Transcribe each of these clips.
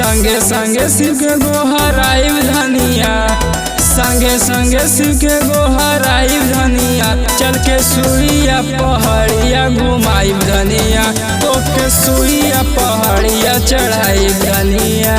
संगे संगे शिव के गोहराइब धनिया, संगे संगे शिव के गोहराइब धनिया। चल के सुइया पहाड़िया घुमाइब धनिया, तो के सुइया पहाड़िया चढ़ाइब धनिया।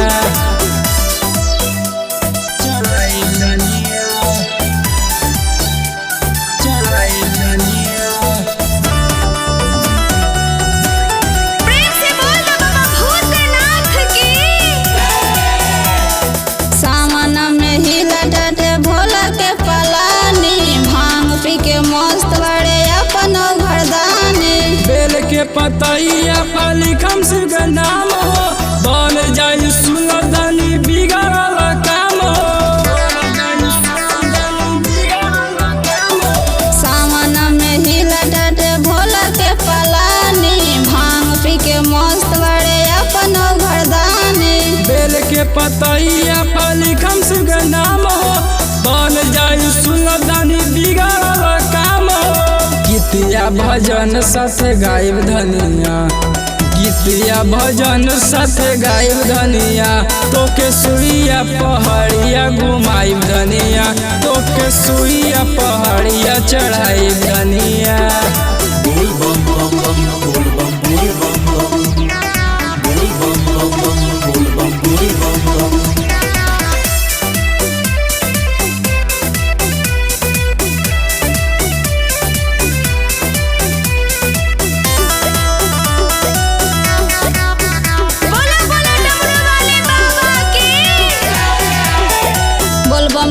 पतैया लिखम शिव के नाम हो, बन जाई सुलतानी बिगड़ल काम हो। सावन में हिला डाटे भोला के पलानी, भांग पी के मस्त बड़े अपन घरदानी। बेल के पतैया लिखम शिव के नाम हो, बन जाई सुलतानी बिगड़ल काम हो। गीतिया भजन साथे गाइब धनिया, गीतिया भजन साथे गाइब धनिया। तो के सुइया पहाड़िया घुमाइब धनिया, तो के सुइया पहाड़िया चढ़ाइब धनिया। बोल बम बम बम बोल बम बोल बम बम बोल बम बम बम बोल बम बोल बम बम।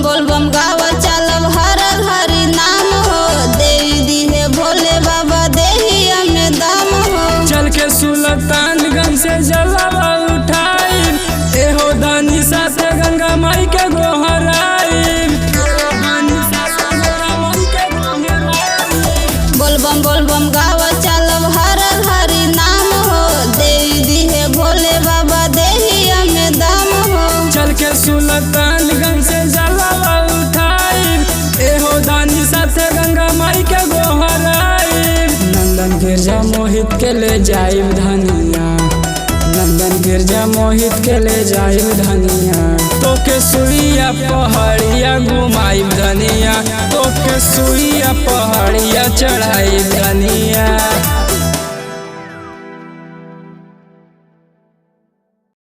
बोल बम गावा चलब हर हरि नाम हो, देवी दिहे भोले बाबा देहिया में दाम हो। चल के सुल्तानगंज से जलवा उठाई, एहो दानी साथे गंगा माई के गोहराई। बोल बम गावा चलब हर हरि नाम हो, देवी दिहे भोले बाबा देहिया में दाम हो। चल के सुल्तानगंज से जलवा उठाई, एहो दानी साथे गंगा माई के गोहराई। नंदन गिरजा मोहित के ले जाइब धनिया, नंदन गिरजा मोहित के ले जाइब धनिया। तो के सुइया पहाड़िया घुमाइब धनिया, तो के सुइया पहाड़िया